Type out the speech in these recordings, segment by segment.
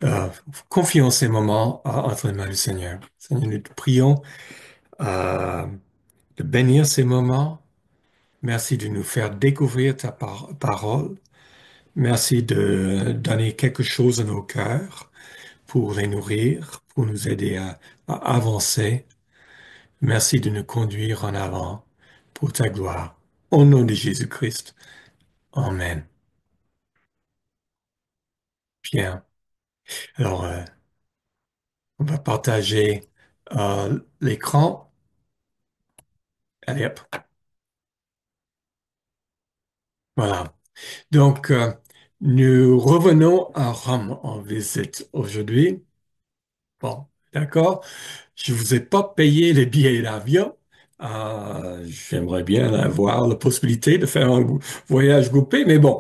Euh, Confions ces moments entre les mains du Seigneur. Seigneur, nous te prions euh, de bénir ces moments. Merci de nous faire découvrir ta parole. Merci de donner quelque chose à nos cœurs pour les nourrir, pour nous aider à avancer. Merci de nous conduire en avant pour ta gloire. Au nom de Jésus-Christ. Amen. Bien. Alors, on va partager l'écran. Allez hop. Voilà. Donc, nous revenons à Rome en visite aujourd'hui. Bon, d'accord. Je vous ai pas payé les billets d'avion. J'aimerais bien avoir la possibilité de faire un voyage groupé, mais bon,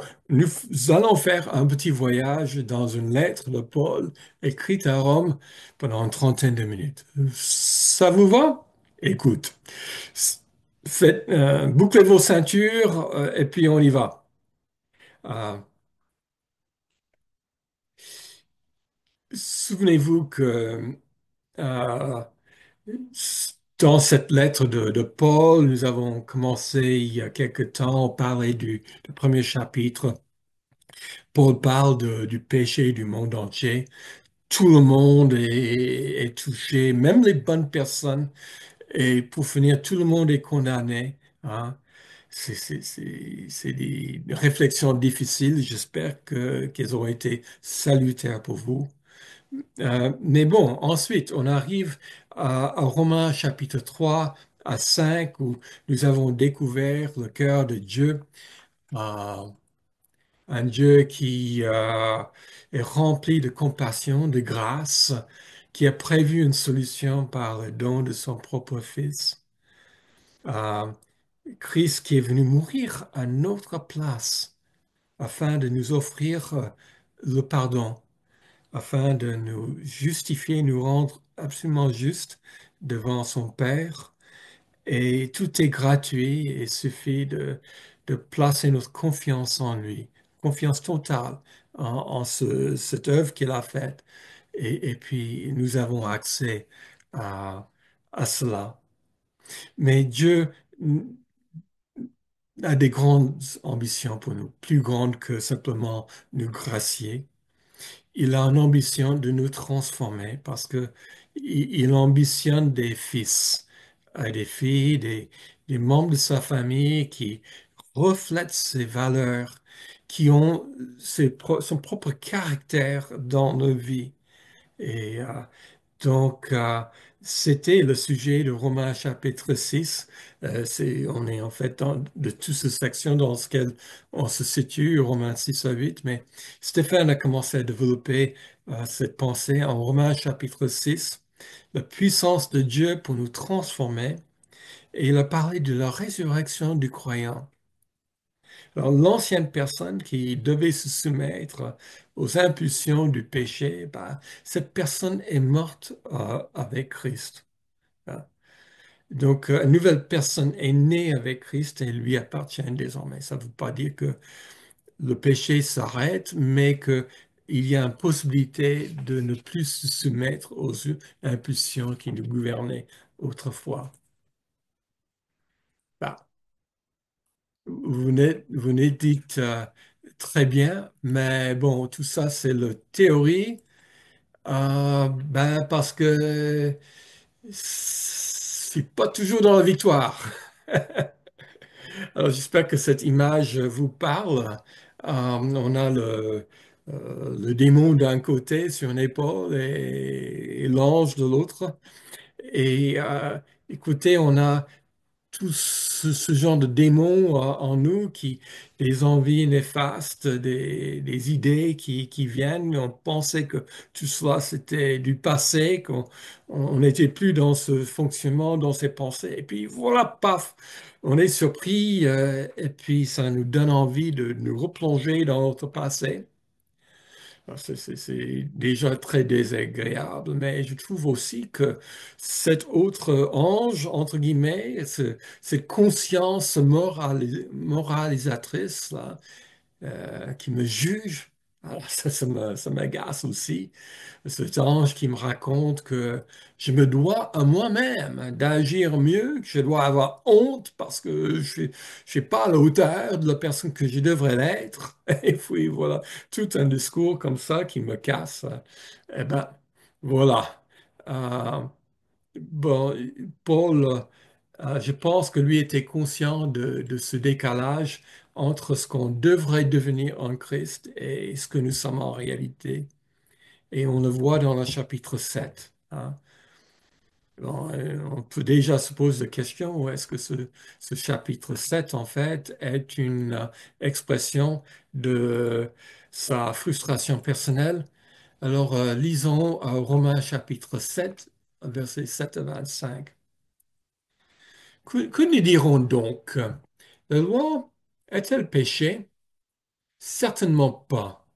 allons faire un petit voyage dans une lettre de Paul écrite à Rome pendant une trentaine de minutes. Ça vous va? Écoute, faites, bouclez vos ceintures et puis on y va. Euh, Souvenez-vous que euh, dans cette lettre de Paul, nous avons commencé il y a quelque temps à parler du premier chapitre. Paul parle du péché du monde entier. Tout le monde est touché, même les bonnes personnes. Et pour finir, tout le monde est condamné. Hein. C'est des réflexions difficiles. J'espère qu'elles auront été salutaires pour vous. Mais bon, ensuite, on arrive à Romains chapitre 3 à 5 où nous avons découvert le cœur de Dieu, euh, un Dieu qui est rempli de compassion, de grâce, qui a prévu une solution par le don de son propre Fils. Euh, Christ qui est venu mourir à notre place afin de nous offrir le pardon, afin de nous justifier, nous rendre absolument justes devant son Père. Et tout est gratuit et il suffit de placer notre confiance en lui, confiance totale en cette œuvre qu'il a faite. Et puis, nous avons accès à, à cela. Mais Dieu a des grandes ambitions pour nous, plus grandes que simplement nous gracier. Il a une ambition de nous transformer parce que il ambitionne des fils et des filles, des membres de sa famille qui reflètent ses valeurs, qui ont son propre caractère dans nos vies. Et c'était le sujet de Romains chapitre 6. On est en fait de toute cette section dans laquelle on se situe, Romains 6 à 8. Mais Stéphane a commencé à développer cette pensée en Romains chapitre 6, la puissance de Dieu pour nous transformer. Et il a parlé de la résurrection du croyant. Alors, l'ancienne personne qui devait se soumettre aux impulsions du péché, ben, cette personne est morte avec Christ. Hein. Donc, une nouvelle personne est née avec Christ et lui appartient désormais. Ça ne veut pas dire que le péché s'arrête, mais qu'il y a une possibilité de ne plus se soumettre aux impulsions qui nous gouvernaient autrefois. Ben, vous venez dites très bien, mais bon, tout ça, c'est la théorie, ben, parce que c'est pas toujours dans la victoire. Alors, j'espère que cette image vous parle. On a le démon d'un côté sur une épaule et l'ange de l'autre. Et écoutez, on a tout ce genre de démons en nous, des envies néfastes, des idées qui viennent. On pensait que tout cela, c'était du passé, qu'on n'était plus dans ce fonctionnement, dans ces pensées. Et puis voilà, paf, on est surpris et puis ça nous donne envie de nous replonger dans notre passé. Alors, c'est déjà très désagréable, mais je trouve aussi que cet autre ange, entre guillemets, cette conscience moralisatrice là, qui me juge, Alors ça m'agace aussi. Cet ange qui me raconte que je me dois à moi-même d'agir mieux, que je dois avoir honte parce que je ne suis pas à la hauteur de la personne que je devrais l'être. Et puis voilà, tout un discours comme ça qui me casse. Eh ben, voilà. Euh, bon, Paul, je pense que lui était conscient de ce décalage entre ce qu'on devrait devenir en Christ et ce que nous sommes en réalité. Et on le voit dans le chapitre 7, hein. Bon, on peut déjà se poser la question, est-ce que ce chapitre 7 en fait, est une expression de sa frustration personnelle? Alors, lisons Romains chapitre 7, versets 7 à 25. Que nous dirons donc? La loi est-elle péché? Certainement pas.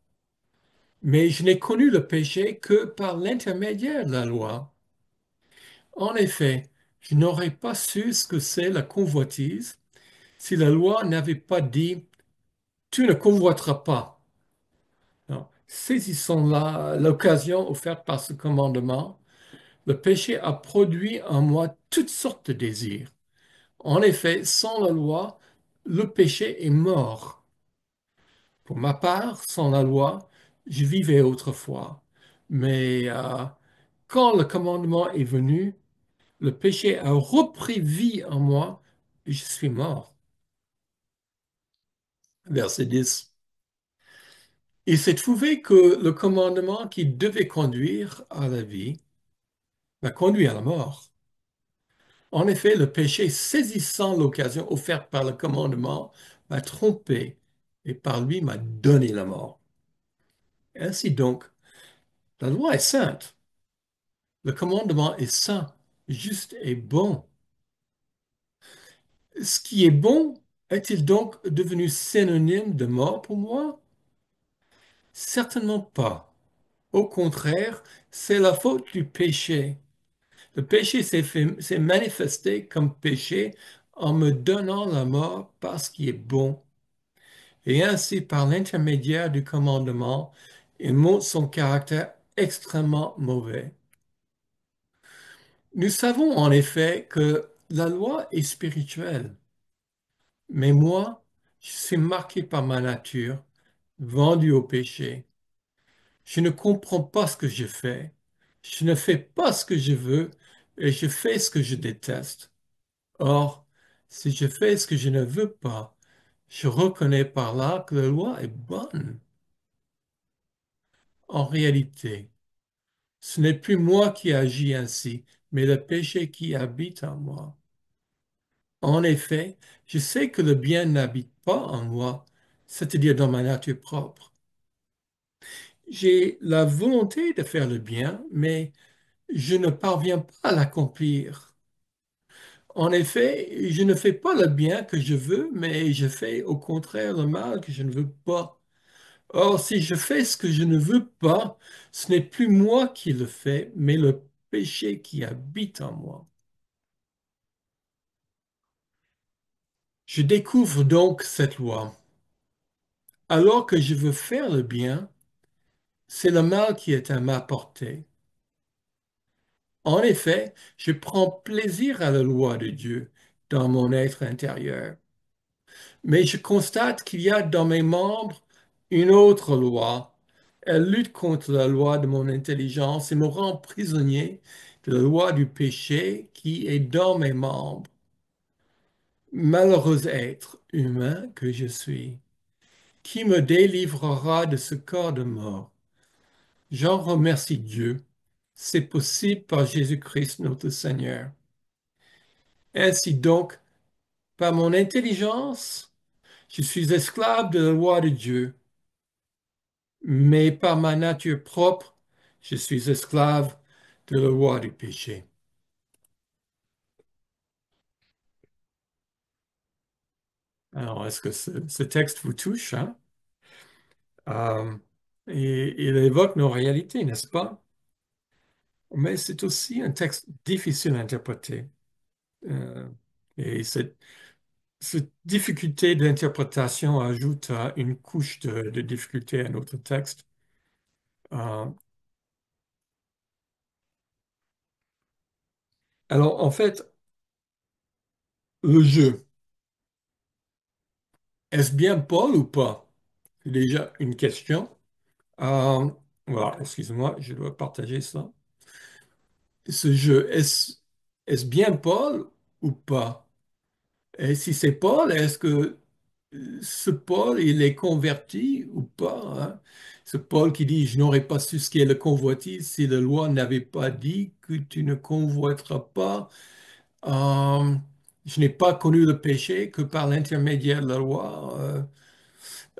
Mais je n'ai connu le péché que par l'intermédiaire de la loi. En effet, je n'aurais pas su ce que c'est la convoitise si la loi n'avait pas dit tu ne convoiteras pas. Non. Saisissant l'occasion offerte par ce commandement, le péché a produit en moi toutes sortes de désirs. En effet, sans la loi, le péché est mort. Pour ma part, sans la loi, je vivais autrefois. Mais quand le commandement est venu, le péché a repris vie en moi et je suis mort. Verset 10. Il s'est trouvé que le commandement qui devait conduire à la vie m'a conduit à la mort. En effet, le péché, saisissant l'occasion offerte par le commandement, m'a trompé et par lui m'a donné la mort. Ainsi donc, la loi est sainte, le commandement est saint, juste et bon. Ce qui est bon est-il donc devenu synonyme de mort pour moi? Certainement pas. Au contraire, c'est la faute du péché. Le péché s'est manifesté comme péché en me donnant la mort parce qu'il est bon. Et ainsi, par l'intermédiaire du commandement, il montre son caractère extrêmement mauvais. Nous savons en effet que la loi est spirituelle, mais moi, je suis marqué par ma nature, vendu au péché. Je ne comprends pas ce que je fais. Je ne fais pas ce que je veux et je fais ce que je déteste. Or, si je fais ce que je ne veux pas, je reconnais par là que la loi est bonne. En réalité, ce n'est plus moi qui agis ainsi, mais le péché qui habite en moi. En effet, je sais que le bien n'habite pas en moi, c'est-à-dire dans ma nature propre. J'ai la volonté de faire le bien, mais je ne parviens pas à l'accomplir. En effet, je ne fais pas le bien que je veux, mais je fais au contraire le mal que je ne veux pas. Or, si je fais ce que je ne veux pas, ce n'est plus moi qui le fais, mais le péché qui habite en moi. Je découvre donc cette loi. Alors que je veux faire le bien, c'est le mal qui est à ma portée. En effet, je prends plaisir à la loi de Dieu dans mon être intérieur. Mais je constate qu'il y a dans mes membres une autre loi. Elle lutte contre la loi de mon intelligence et me rend prisonnier de la loi du péché qui est dans mes membres. Malheureux être humain que je suis, qui me délivrera de ce corps de mort? J'en remercie Dieu. C'est possible par Jésus-Christ notre Seigneur. Ainsi donc, par mon intelligence, je suis esclave de la loi de Dieu, mais par ma nature propre, je suis esclave de la loi du péché. Alors, est-ce que ce texte vous touche, hein? Euh, et il évoque nos réalités, n'est-ce pas? Mais c'est aussi un texte difficile à interpréter. Euh, et cette difficulté d'interprétation ajoute une couche de difficulté à notre texte. Euh, alors, en fait, le jeu, est-ce bien Paul ou pas? C'est déjà une question. Euh, voilà, excuse-moi, je dois partager ça. Ce jeu, est-ce bien Paul ou pas? Et si c'est Paul, est-ce que ce Paul, il est converti ou pas, hein? Ce Paul qui dit, je n'aurais pas su ce qu'est le convoitise si la loi n'avait pas dit que tu ne convoiteras pas. Euh, je n'ai pas connu le péché que par l'intermédiaire de la loi.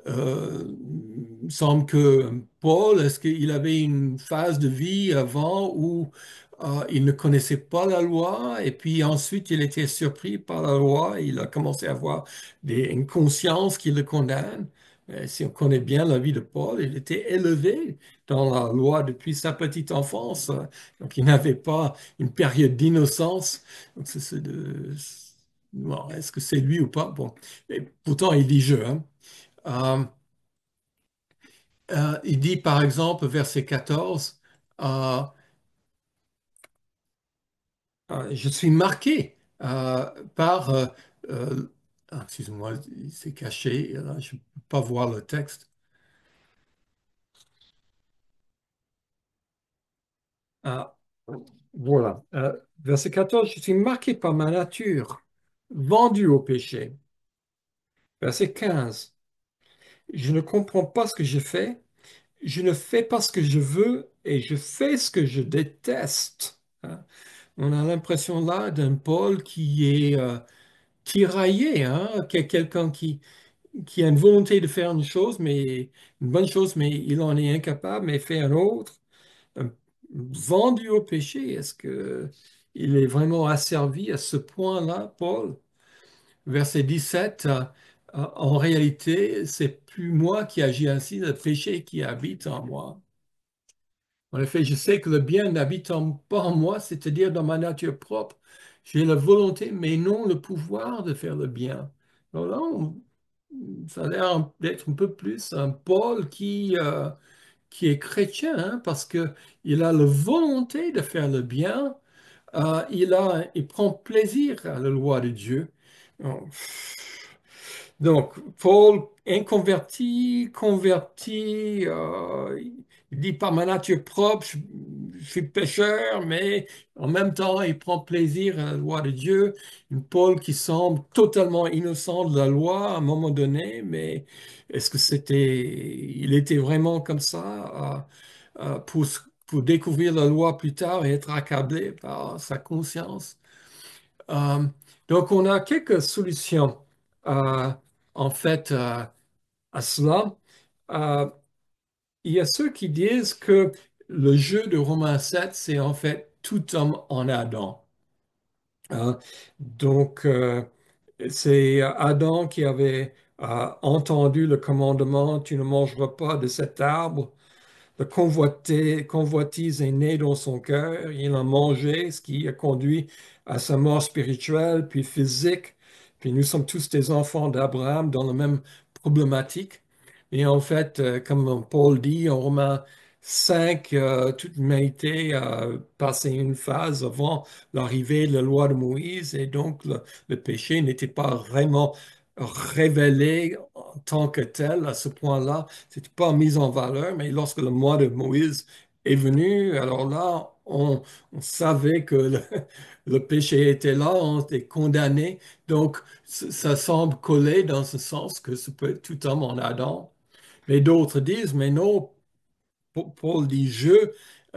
Il me semble que Paul, est-ce qu'il avait une phase de vie avant où il ne connaissait pas la loi et puis ensuite il était surpris par la loi et il a commencé à avoir une conscience qui le condamne. Si on connaît bien la vie de Paul, il était élevé dans la loi depuis sa petite enfance. Donc il n'avait pas une période d'innocence. Donc bon, est-ce que c'est lui ou pas? Bon, et pourtant il dit je, hein. Euh, il dit par exemple, verset 14, euh, je suis marqué par... excuse-moi, il s'est caché, là, je ne peux pas voir le texte. Ah, voilà. Verset 14, je suis marqué par ma nature, vendu au péché. Verset 15, je ne comprends pas ce que je fais, je ne fais pas ce que je veux et je fais ce que je déteste. Hein. On a l'impression là d'un Paul qui est tiraillé, hein, quelqu'un qui a une volonté de faire une chose, mais une bonne chose, mais il en est incapable, mais fait un autre. Euh, Vendu au péché, est-ce que il est vraiment asservi à ce point-là, Paul? Verset 17, en réalité, c'est plus moi qui agis ainsi, le péché qui habite en moi. En effet, je sais que le bien n'habite pas en moi, c'est-à-dire dans ma nature propre. J'ai la volonté, mais non le pouvoir de faire le bien. Alors là, ça a l'air d'être un peu plus un Paul qui est chrétien, hein, parce que il a la volonté de faire le bien, il prend plaisir à la loi de Dieu. Oh, donc, Paul, inconverti, converti, il dit par ma nature propre, je suis pécheur, mais en même temps, il prend plaisir à la loi de Dieu. Une Paul qui semble totalement innocent de la loi à un moment donné, mais est-ce que il était vraiment comme ça pour découvrir la loi plus tard et être accablé par sa conscience? Euh, donc, on a quelques solutions euh, en fait à cela. Euh, il y a ceux qui disent que le jeu de Romains 7, c'est en fait tout homme en Adam. Hein. Donc, c'est Adam qui avait entendu le commandement, tu ne mangeras pas de cet arbre. Le convoitise est né dans son cœur, il a mangé, ce qui a conduit à sa mort spirituelle, puis physique. Puis nous sommes tous des enfants d'Abraham dans la même problématique. Et en fait, comme Paul dit en Romains 5, toute l'humanité a passé une phase avant l'arrivée de la loi de Moïse, et donc le péché n'était pas vraiment révélé en tant que tel à ce point-là. C'était pas mis en valeur, mais lorsque le mois de Moïse est venu, alors là, on savait que le péché était là, on était condamné. Donc, ça semble coller dans ce sens que ce peut être tout homme en Adam. Mais d'autres disent, mais non, Paul dit je,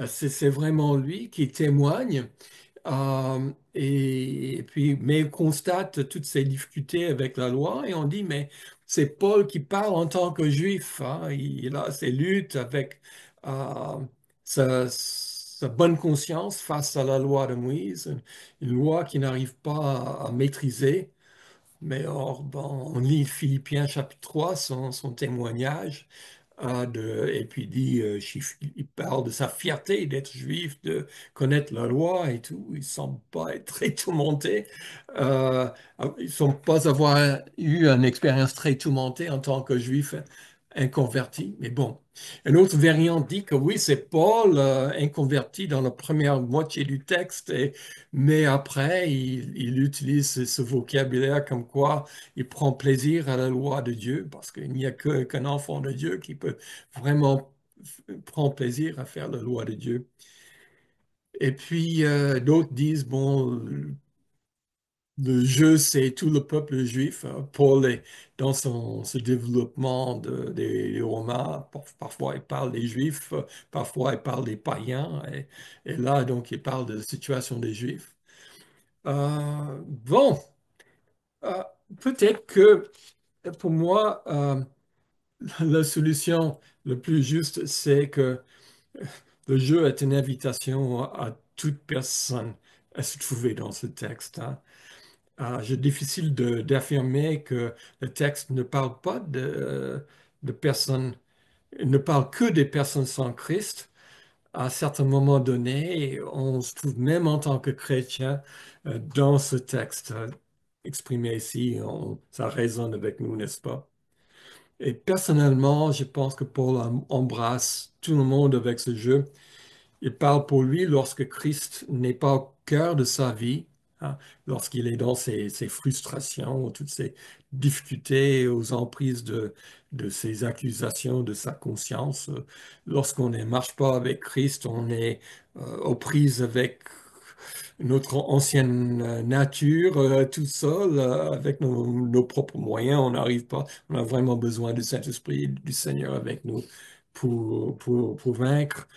c'est vraiment lui qui témoigne. Et puis, mais on constate toutes ces difficultés avec la loi et on dit, mais c'est Paul qui parle en tant que juif. Hein. Il a ses luttes avec euh, sa bonne conscience face à la loi de Moïse, une loi qu'il n'arrive pas à maîtriser. Mais or, bon, on lit Philippiens chapitre 3, son témoignage. et puis il parle de sa fierté d'être juif, de connaître la loi et tout. Il semble pas être très tourmenté. Euh, il semble pas avoir eu une expérience très tourmentée en tant que juif inconverti. Mais bon, une autre variante dit que oui, c'est Paul inconverti dans la première moitié du texte, mais après, il utilise ce vocabulaire comme quoi il prend plaisir à la loi de Dieu, parce qu'il n'y a qu'un enfant de Dieu qui peut vraiment prendre plaisir à faire la loi de Dieu. Et puis, d'autres disent, bon, le jeu, c'est tout le peuple juif. Paul, dans ce développement des Romains, parfois il parle des Juifs, parfois il parle des païens, et là, donc, il parle de la situation des Juifs. Bon, euh, peut-être que pour moi, la solution la plus juste, c'est que le jeu est une invitation à toute personne à se trouver dans ce texte, hein. C'est difficile d'affirmer que le texte ne parle pas de personnes, ne parle que des personnes sans Christ. À certains moments donnés, on se trouve même en tant que chrétien dans ce texte exprimé ici. Ça résonne avec nous, n'est-ce pas? Et personnellement, je pense que Paul embrasse tout le monde avec ce jeu. Il parle pour lui lorsque Christ n'est pas au cœur de sa vie, hein, lorsqu'il est dans ses frustrations, toutes ses difficultés, aux emprises de ses accusations, de sa conscience. Lorsqu'on ne marche pas avec Christ, on est aux prises avec notre ancienne nature, tout seul, avec nos propres moyens. On n'arrive pas. On a vraiment besoin du Saint-Esprit, du Seigneur avec nous pour vaincre.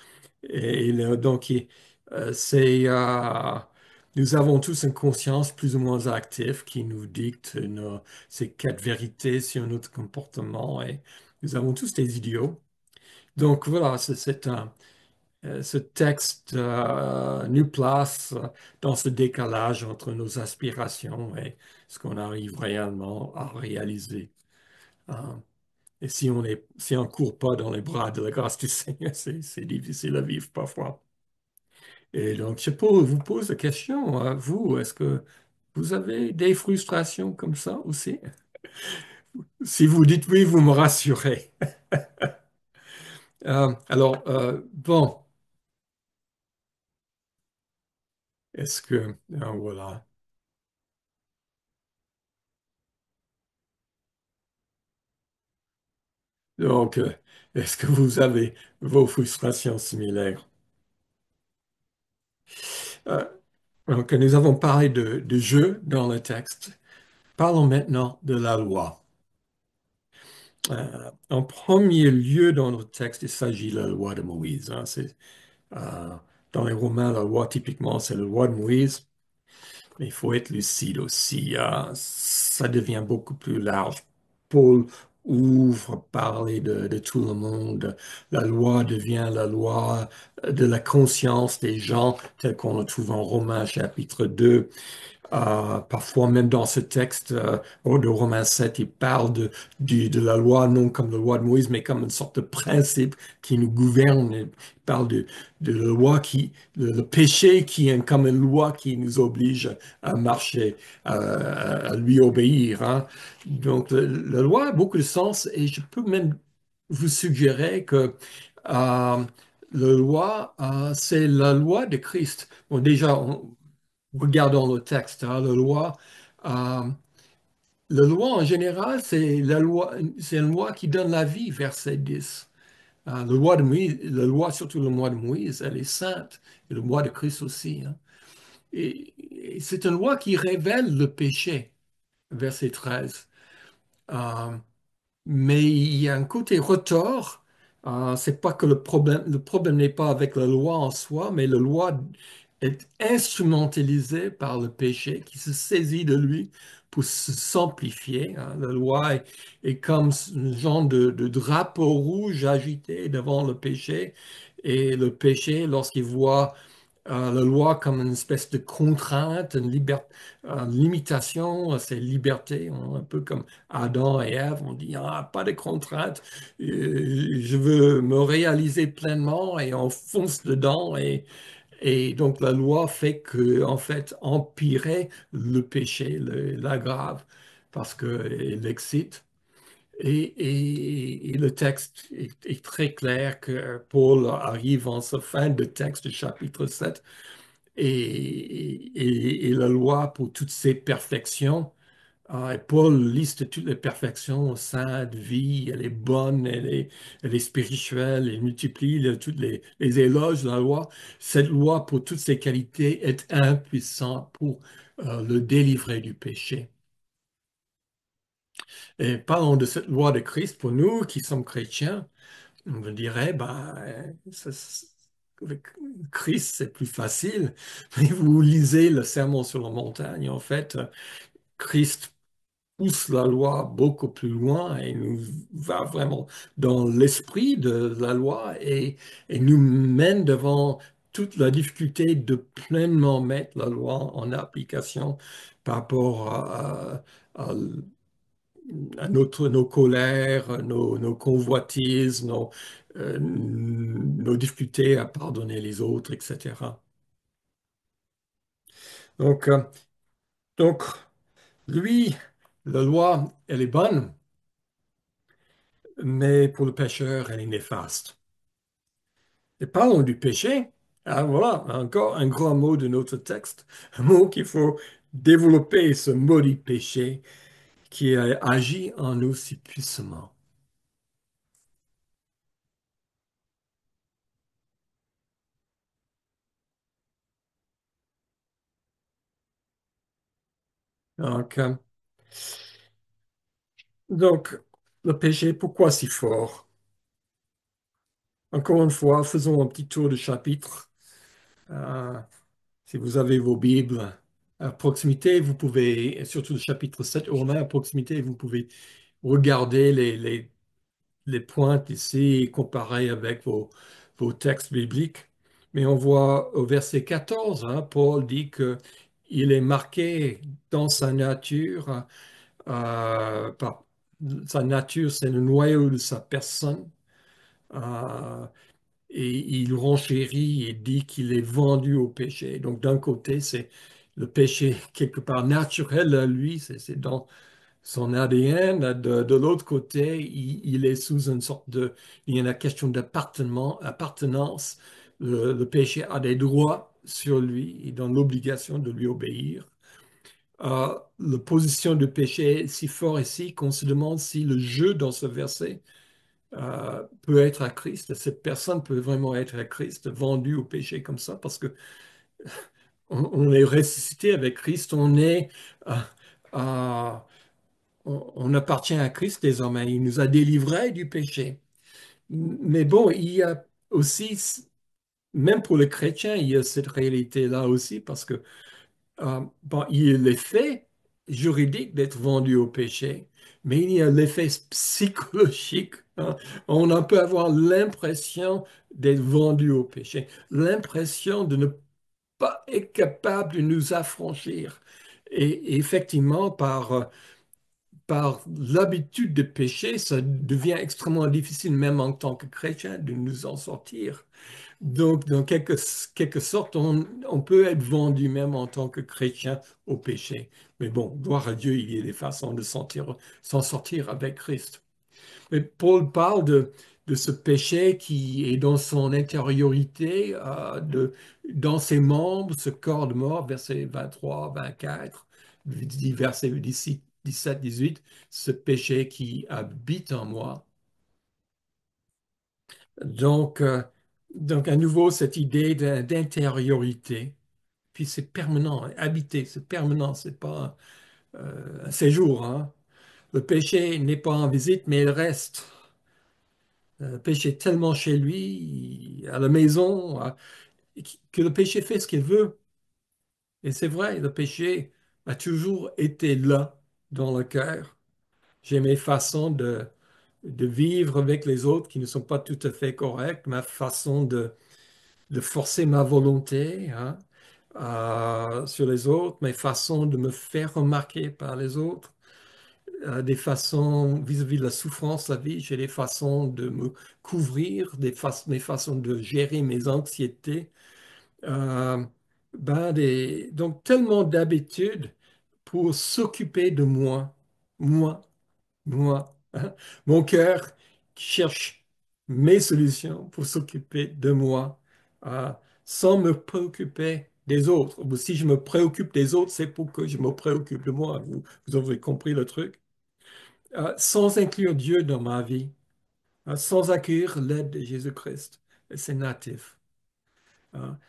Donc, nous avons tous une conscience plus ou moins active qui nous dicte ces quatre vérités sur notre comportement et nous avons tous des idiots. Donc voilà, ce texte nous place dans ce décalage entre nos aspirations et ce qu'on arrive réellement à réaliser. Euh, et si on court pas dans les bras de la grâce du Seigneur, c'est difficile à vivre parfois. Et donc, je peux vous pose la question à vous, est-ce que vous avez des frustrations comme ça aussi? Si vous dites oui, vous me rassurez. Bon, est-ce que, voilà. Donc, est-ce que vous avez vos frustrations similaires? Euh, donc, nous avons parlé de jeu dans le texte. Parlons maintenant de la loi. En premier lieu dans notre texte, il s'agit de la loi de Moïse, hein. Euh, dans les Romains, la loi, typiquement, c'est la loi de Moïse. Mais il faut être lucide aussi, hein. Ça devient beaucoup plus large. Paul ouvre parler de tout le monde. La loi devient la loi de la conscience des gens, telle qu'on le trouve en Romains chapitre 2. Parfois, même dans ce texte de Romains 7, il parle de la loi, non comme la loi de Moïse, mais comme une sorte de principe qui nous gouverne. Il parle de la loi le péché qui est comme une loi qui nous oblige à marcher, à lui obéir, hein. Donc, la loi a beaucoup de sens et je peux même vous suggérer que euh, la loi, c'est la loi de Christ. Bon, déjà, regardons le texte, hein, euh, la loi en général, c'est une loi qui donne la vie, verset 10. La loi de Moïse, la loi, surtout la loi de Moïse, elle est sainte, et la loi de Christ aussi, hein. Et c'est une loi qui révèle le péché, verset 13. Euh, mais il y a un côté retort. C'est pas que le problème n'est pas avec la loi en soi, mais la loi est instrumentalisée par le péché qui se saisit de lui pour s'amplifier, hein. La loi est comme un genre de drapeau rouge agité devant le péché. Et le péché, lorsqu'il voit la loi comme une espèce de contrainte, une limitation, c'est liberté, hein, un peu comme Adam et Ève, on dit, ah, pas de contrainte, je veux me réaliser pleinement et on fonce dedans et donc la loi fait que, en fait, empirer le péché, l'aggrave, parce qu'elle l'excite. Et le texte est très clair que Paul arrive en sa fin de texte, chapitre 7, et la loi pour toutes ses perfections. Et Paul liste toutes les perfections, sainte, vie, elle est bonne, elle est spirituelle, elle multiplie toutes les éloges de la loi. Cette loi, pour toutes ses qualités, est impuissante pour le délivrer du péché. Et parlons de cette loi de Christ pour nous qui sommes chrétiens. On dirait, bah, avec Christ, c'est plus facile. Mais vous lisez le Sermon sur la montagne, en fait, Christ pousse la loi beaucoup plus loin et nous va vraiment dans l'esprit de la loi et nous mène devant toute la difficulté de pleinement mettre la loi en application par rapport à nos colères, nos convoitises, nos difficultés à pardonner les autres, etc. Donc, euh, donc, lui, la loi, elle est bonne, mais pour le pécheur, elle est néfaste. Et parlons du péché. Ah, voilà, encore un grand mot de notre texte, un mot qu'il faut développer, ce maudit péché qui agit en nous si puissamment. Donc, euh, donc, le péché, pourquoi si fort? Encore une fois, faisons un petit tour de chapitre. Euh, Si vous avez vos Bibles à proximité, vous pouvez, et surtout le chapitre 7 Romains à proximité, vous pouvez regarder les pointes ici et comparer avec vos textes bibliques. Mais on voit au verset 14, hein, Paul dit que il est marqué dans sa nature, par sa nature, c'est le noyau de sa personne. euh, et il renchérit et dit qu'il est vendu au péché. Donc d'un côté, c'est le péché quelque part naturel à lui, c'est dans son ADN. De l'autre côté, il est sous une sorte de... Il y a la question d'appartenance. Le péché a des droits sur lui et dans l'obligation de lui obéir. La position du péché est si fort ici qu'on se demande si le jeu dans ce verset peut être à Christ. Cette personne peut vraiment être à Christ, vendue au péché comme ça, parce que on est ressuscité avec Christ, euh, euh, on appartient à Christ désormais. Il nous a délivrés du péché. Mais bon, il y a aussi, même pour les chrétiens, il y a cette réalité-là aussi, parce que bon, il y a l'effet juridique d'être vendu au péché, mais il y a l'effet psychologique, hein. On en peut avoir l'impression d'être vendu au péché, l'impression de ne pas être capable de nous affranchir. Et effectivement, par l'habitude de pécher, ça devient extrêmement difficile, même en tant que chrétien, de nous en sortir. Donc, dans quelque sorte, on peut être vendu même en tant que chrétien au péché. Mais bon, gloire à Dieu, il y a des façons de s'en sortir avec Christ. Mais Paul parle de ce péché qui est dans son intériorité, dans ses membres, ce corps de mort, versets 23, 24, versets 17, 18, ce péché qui habite en moi. Donc, euh, donc à nouveau, cette idée d'intériorité, puis c'est permanent, hein, habiter, c'est permanent, c'est pas un séjour, hein. Le péché n'est pas en visite, mais il reste. Le péché est tellement chez lui, à la maison, que le péché fait ce qu'il veut. Et c'est vrai, le péché a toujours été là dans le cœur. J'ai mes façons de vivre avec les autres qui ne sont pas tout à fait correctes, ma façon de forcer ma volonté, hein, sur les autres, mes façons de me faire remarquer par les autres, des façons vis-à-vis de la souffrance, la vie, j'ai des façons de me couvrir, mes façons de gérer mes anxiétés. Euh, donc tellement d'habitudes pour s'occuper de moi, moi, moi, hein. Mon cœur qui cherche mes solutions pour s'occuper de moi, euh, sans me préoccuper des autres. Ou si je me préoccupe des autres, c'est pour que je me préoccupe de moi. Vous avez compris le truc? Sans inclure Dieu dans ma vie, sans accueillir l'aide de Jésus-Christ. Et c'est natif.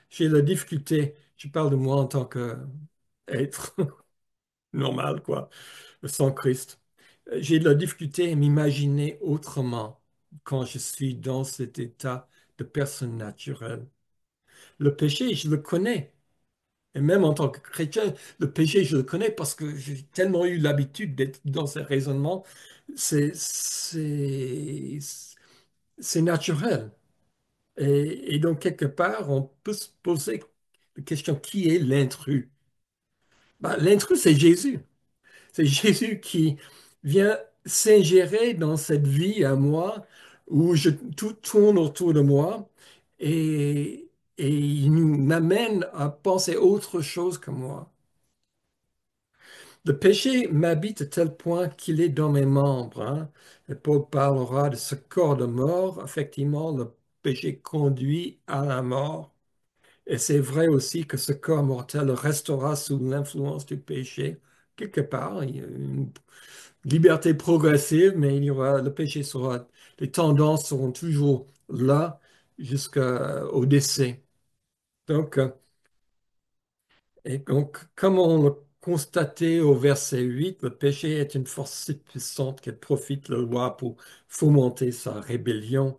J'ai la difficulté, je parle de moi en tant qu'être normal, quoi, sans Christ. J'ai de la difficulté à m'imaginer autrement quand je suis dans cet état de personne naturelle. Le péché, je le connais. Et même en tant que chrétien, le péché, je le connais parce que j'ai tellement eu l'habitude d'être dans ces raisonnements. C'est, c'est, c'est naturel. Et donc, quelque part, on peut se poser la question, qui est l'intrus? L'intrus, c'est Jésus. C'est Jésus qui vient s'ingérer dans cette vie à moi où tout tourne autour de moi et il nous amène à penser autre chose que moi. Le péché m'habite à tel point qu'il est dans mes membres, hein. Et Paul parlera de ce corps de mort. Effectivement, le péché conduit à la mort. Et c'est vrai aussi que ce corps mortel restera sous l'influence du péché. Quelque part, il y a une liberté progressive, mais le péché sera, les tendances seront toujours là jusqu'au décès. Donc, comme on le constatait au verset 8, le péché est une force si puissante qu'elle profite de la loi pour fomenter sa rébellion.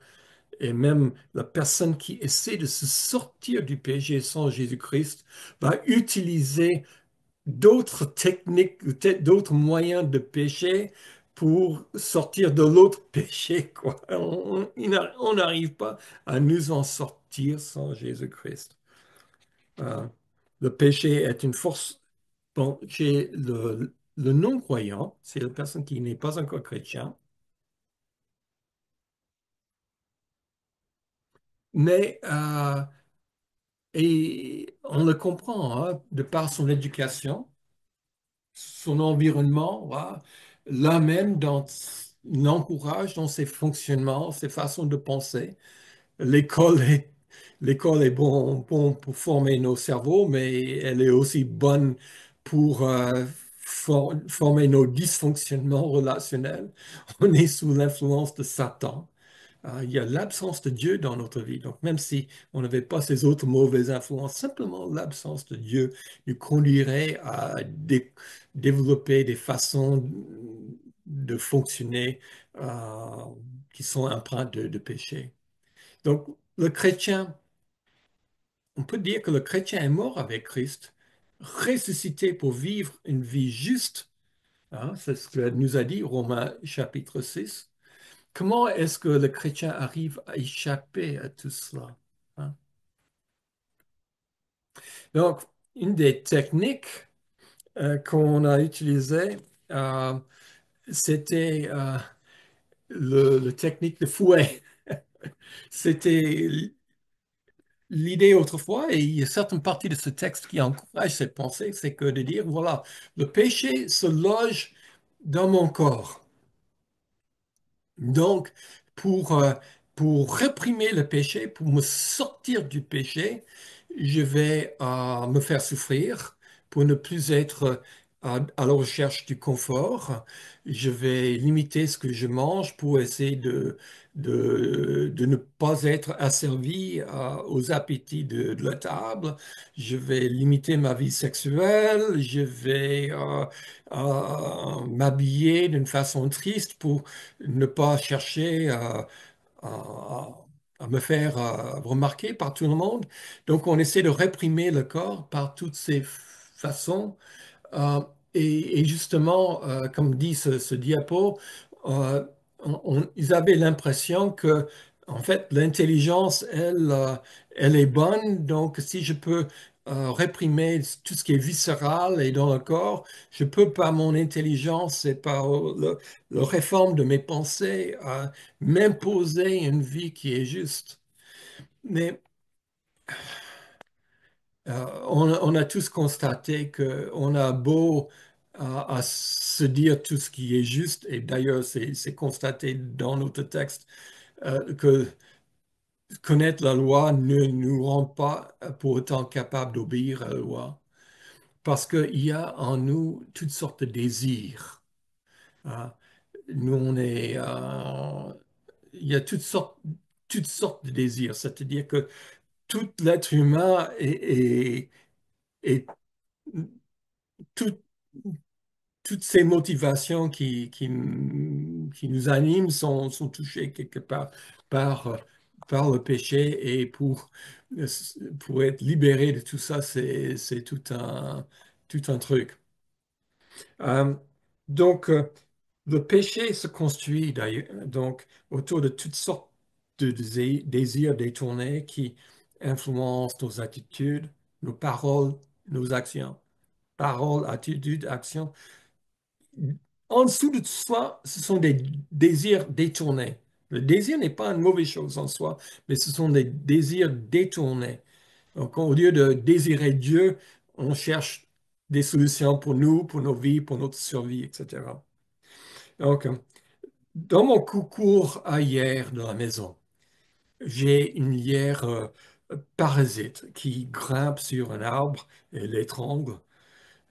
Et même la personne qui essaie de se sortir du péché sans Jésus-Christ va utiliser d'autres techniques, d'autres moyens de péché pour sortir de l'autre péché, quoi. On n'arrive pas à nous en sortir sans Jésus-Christ. Euh, le péché est une force. Bon, chez le non-croyant, c'est la personne qui n'est pas encore chrétien, mais et on le comprend, hein, de par son éducation, son environnement, voilà, l'amène l'encourage dans ses fonctionnements, ses façons de penser. L'école est, l'école est bon pour former nos cerveaux, mais elle est aussi bonne pour former nos dysfonctionnements relationnels. On est sous l'influence de Satan. Il y a l'absence de Dieu dans notre vie. Donc, même si on n'avait pas ces autres mauvaises influences, simplement l'absence de Dieu nous conduirait à développer des façons de fonctionner qui sont empreintes de péché. Donc, le chrétien, on peut dire que le chrétien est mort avec Christ, ressuscité pour vivre une vie juste, hein, c'est ce que nous a dit Romains chapitre 6. Comment est-ce que le chrétien arrive à échapper à tout cela, hein? Donc, une des techniques qu'on a utilisées, euh, c'était le technique de fouet. C'était l'idée autrefois, et il y a certaines parties de ce texte qui encouragent cette pensée, c'est que de dire, voilà, le péché se loge dans mon corps. Donc, pour, euh, pour réprimer le péché, pour me sortir du péché, je vais me faire souffrir pour ne plus être à la recherche du confort. Je vais limiter ce que je mange pour essayer de ne pas être asservi aux appétits de la table. Je vais limiter ma vie sexuelle. Je vais m'habiller d'une façon triste pour ne pas chercher à- à me faire remarquer par tout le monde. Donc, on essaie de réprimer le corps par toutes ces façons. Euh, et justement, comme dit ce diapo, ils avaient l'impression que En fait, l'intelligence, elle est bonne. Donc, si je peux réprimer tout ce qui est viscéral et dans le corps, je peux, par mon intelligence et par le réforme de mes pensées, m'imposer une vie qui est juste. Mais on a tous constaté qu'on a beau à se dire tout ce qui est juste, et d'ailleurs, c'est constaté dans notre texte, que connaître la loi ne nous rend pas pour autant capables d'obéir à la loi, parce qu'il y a en nous toutes sortes de désirs. Hein. Nous, il y a toutes sortes de désirs, c'est-à-dire que tout l'être humain est tout- toutes ces motivations qui nous animent sont touchées quelque part par, euh, par le péché et euh, pour être libéré de tout ça, c'est tout un truc. Euh, donc, le péché se construit d'ailleurs donc autour de toutes sortes de désirs détournés qui influencent nos attitudes, nos paroles, nos actions. Paroles, attitudes, actions. En dessous de tout ça, ce sont des désirs détournés. Le désir n'est pas une mauvaise chose en soi, mais ce sont des désirs détournés. Donc, au lieu de désirer Dieu, on cherche des solutions pour nous, pour nos vies, pour notre survie, etc. Donc, dans mon concours à hier de la maison, j'ai une lyre parasite qui grimpe sur un arbre et l'étrangle.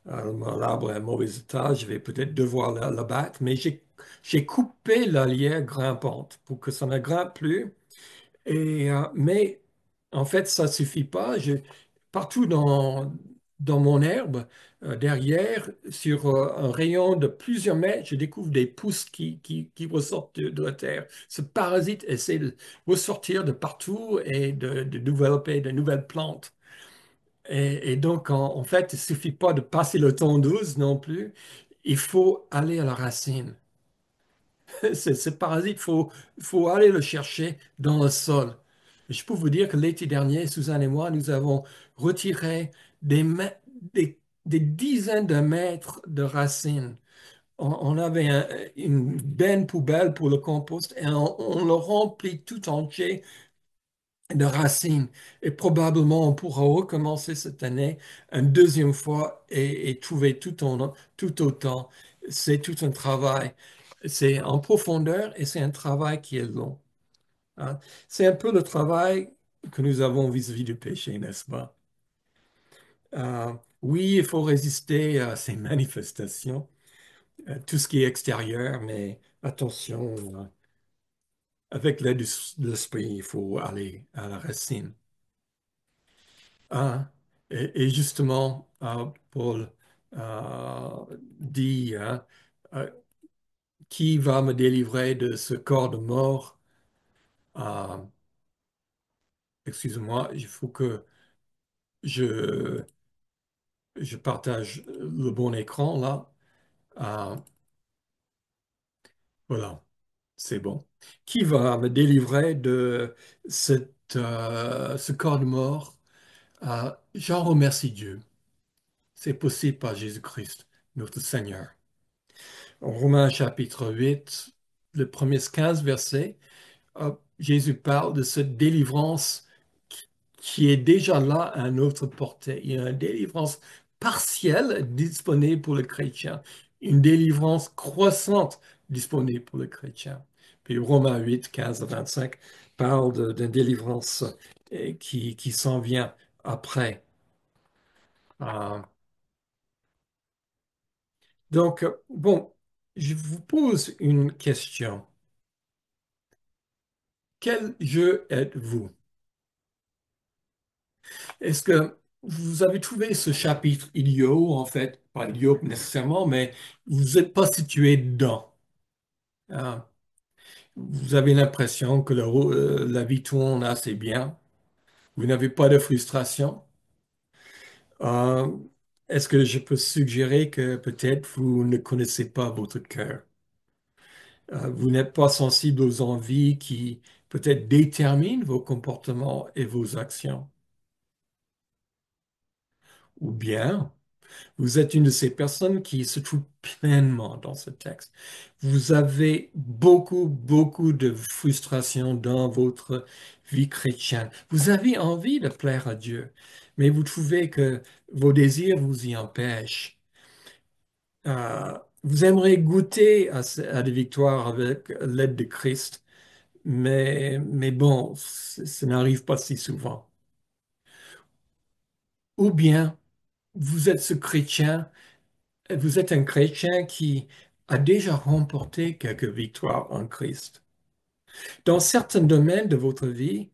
L'arbre est en mauvais état, je vais peut-être devoir la battre, mais j'ai coupé la lierre grimpante pour que ça ne grimpe plus. Mais en fait, ça ne suffit pas. Partout dans mon herbe, derrière, sur un rayon de plusieurs mètres, je découvre des pousses qui ressortent de la terre. Ce parasite essaie de ressortir de partout et de développer de nouvelles plantes. Et donc, en fait, il ne suffit pas de passer le tondeuse non plus. Il faut aller à la racine. Ce parasite, faut aller le chercher dans le sol. Et je peux vous dire que l'été dernier, Suzanne et moi, nous avons retiré des, mè- des dizaines de mètres de racines. On avait une benne poubelle pour le compost et on le remplit tout entier de racines. Et probablement, on pourra recommencer cette année une deuxième fois et trouver tout autant. C'est tout un travail. C'est en profondeur et c'est un travail qui est long. Hein. C'est un peu le travail que nous avons vis-à-vis du péché, n'est-ce pas? Euh, oui, il faut résister à ces manifestations, tout ce qui est extérieur, mais attention, avec l'aide de l'esprit, il faut aller à la racine. Ah, et justement, Paul dit, hein, euh, qui va me délivrer de ce corps de mort? Euh, Excuse-moi, il faut que je, je partage le bon écran là. Euh, voilà, c'est bon. Qui va me délivrer de ce corps de mort? J'en remercie Dieu. C'est possible par Jésus-Christ, notre Seigneur. En Romains chapitre 8, le premier 15 versets, Jésus parle de cette délivrance qui qui est déjà là à notre portée. Il y a une délivrance partielle disponible pour le chrétien, une délivrance croissante disponible pour le chrétien. Puis Romains 8, 15 à 25 parle d'une délivrance qui s'en vient après. Euh, donc, bon, je vous pose une question. Quel jeu êtes-vous? Est-ce que vous avez trouvé ce chapitre idiot, en fait, pas idiot nécessairement, mais vous n'êtes pas situé dedans. Hein? Vous avez l'impression que la vie tourne assez bien. Vous n'avez pas de frustration. Euh, Est-ce que je peux suggérer que peut-être vous ne connaissez pas votre cœur? Vous n'êtes pas sensible aux envies qui peut-être déterminent vos comportements et vos actions. Ou bien, vous êtes une de ces personnes qui se trouvent pleinement dans ce texte. Vous avez beaucoup, beaucoup de frustration dans votre vie chrétienne. Vous avez envie de plaire à Dieu, mais vous trouvez que vos désirs vous y empêchent. Vous aimeriez goûter à des victoires avec l'aide de Christ, mais bon, ça n'arrive pas si souvent. Ou bien, vous êtes ce chrétien, vous êtes un chrétien qui a déjà remporté quelques victoires en Christ. Dans certains domaines de votre vie,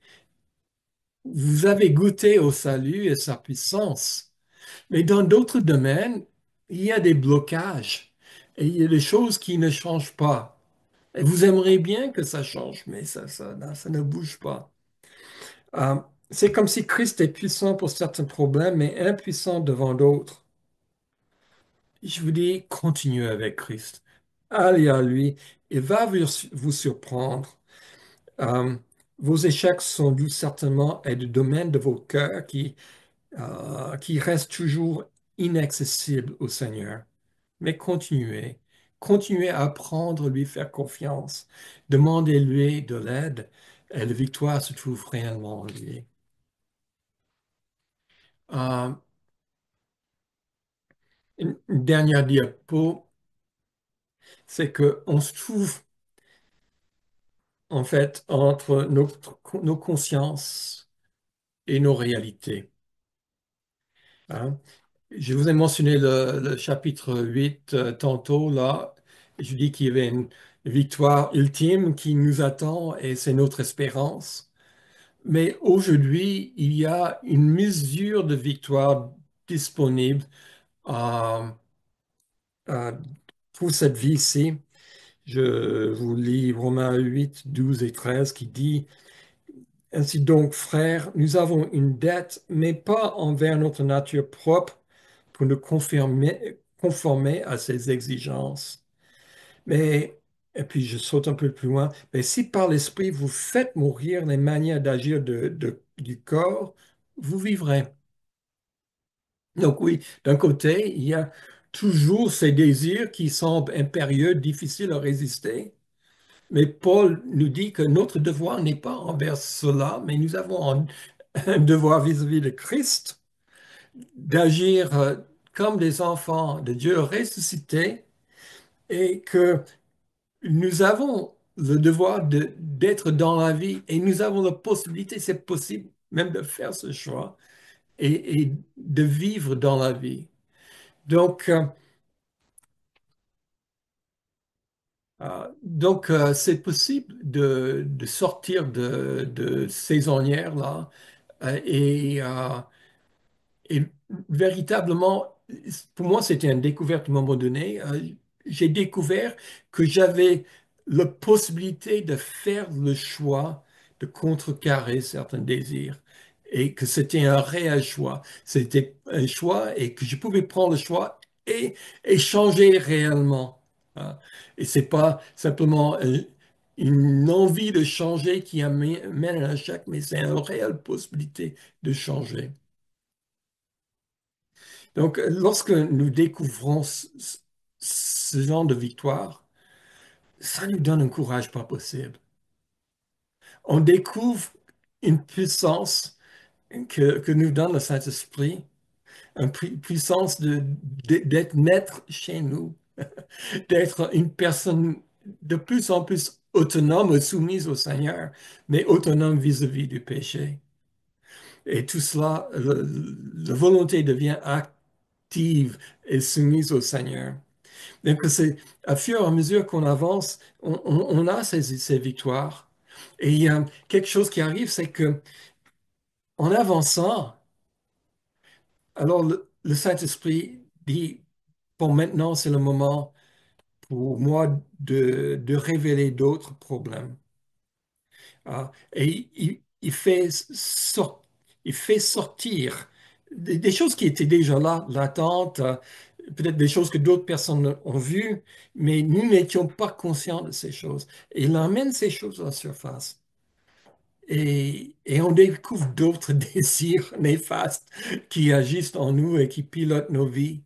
vous avez goûté au salut et sa puissance, mais dans d'autres domaines, il y a des blocages et il y a des choses qui ne changent pas. Et vous aimeriez bien que ça change, mais ça ne bouge pas. Euh, c'est comme si Christ est puissant pour certains problèmes, mais impuissant devant d'autres. Je vous dis, continuez avec Christ. Allez à lui. Il va vous surprendre. Euh, Vos échecs sont dus certainement à des domaines de vos cœurs qui restent toujours inaccessibles au Seigneur. Mais continuez. Continuez à apprendre à lui faire confiance. Demandez-lui de l'aide et la victoire se trouve réellement en lui. Euh, une dernière diapo, c'est qu'on se trouve en fait entre nos consciences et nos réalités. Hein. Je vous ai mentionné le chapitre 8 tantôt, là. Je dis qu'il y avait une victoire ultime qui nous attend et c'est notre espérance. Mais aujourd'hui, il y a une mesure de victoire disponible euh, euh, pour cette vie-ci. Je vous lis Romains 8, 12 et 13 qui dit, ainsi donc, frères, nous avons une dette, mais pas envers notre nature propre pour nous conformer à ses exigences. Mais, et puis je saute un peu plus loin, mais si par l'esprit vous faites mourir les manières d'agir du corps, vous vivrez. Donc oui, d'un côté, il y a toujours ces désirs qui semblent impérieux, difficiles à résister. Mais Paul nous dit que notre devoir n'est pas envers cela, mais nous avons un devoir vis-à-vis de Christ, d'agir comme des enfants de Dieu ressuscités et que nous avons le devoir d'être dans la vie et nous avons la possibilité, c'est possible même de faire ce choix et de vivre dans la vie. Donc, c'est possible de sortir de ces ornières là et véritablement, pour moi, c'était une découverte à un moment donné. J'ai découvert que j'avais la possibilité de faire le choix de contrecarrer certains désirs et que c'était un réel choix. C'était un choix et que je pouvais prendre le choix et changer réellement. Hein. Et c'est pas simplement une envie de changer qui amène à un échec, mais c'est une réelle possibilité de changer. Donc, lorsque nous découvrons ce genre de victoire, ça nous donne un courage pas possible. On découvre une puissance que nous donne le Saint-Esprit, une puissance d'être maître chez nous, d'être une personne de plus en plus autonome, soumise au Seigneur, mais autonome vis-à-vis du péché. Et tout cela, la volonté devient active et soumise au Seigneur. Donc, c'est à fur et à mesure qu'on avance, on a ces victoires. Et il y a quelque chose qui arrive, c'est que en avançant, alors le Saint-Esprit dit, bon, maintenant, c'est le moment pour moi de révéler d'autres problèmes. Ah, et il fait sortir des choses qui étaient déjà là, latentes, peut-être des choses que d'autres personnes ont vues, mais nous n'étions pas conscients de ces choses. Et il emmène ces choses à la surface. Et on découvre d'autres désirs néfastes qui agissent en nous et qui pilotent nos vies.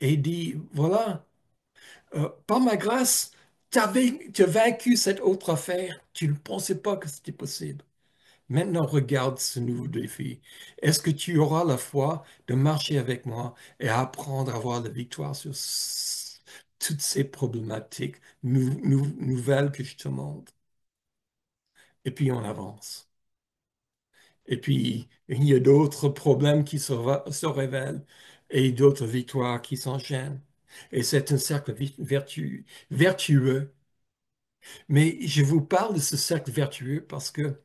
Et il dit, voilà, par ma grâce, tu as vaincu cette autre affaire. Tu ne pensais pas que c'était possible. Maintenant, regarde ce nouveau défi. Est-ce que tu auras la foi de marcher avec moi et apprendre à avoir la victoire sur toutes ces problématiques nouvelles que je te montre? Et puis on avance. Et puis il y a d'autres problèmes qui se révèlent et d'autres victoires qui s'enchaînent. Et c'est un cercle vertueux. Mais je vous parle de ce cercle vertueux parce que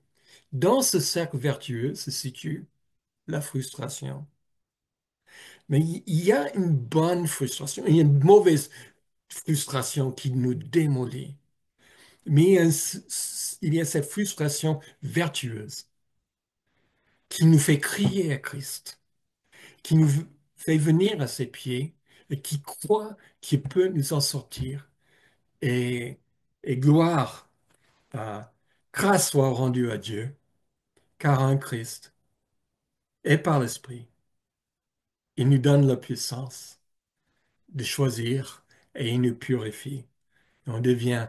dans ce cercle vertueux se situe la frustration. Mais il y a une bonne frustration, il y a une mauvaise frustration qui nous démolit. Mais il y a cette frustration vertueuse qui nous fait crier à Christ, qui nous fait venir à ses pieds et qui croit qu'il peut nous en sortir. Et, et gloire, grâce soit rendue à Dieu, car en Christ et par l'Esprit, il nous donne la puissance de choisir et il nous purifie. On devient,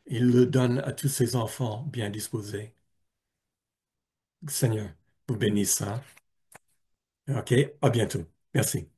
il le donne à tous ses enfants bien disposés. Seigneur, vous bénisse ça. OK, à bientôt. Merci.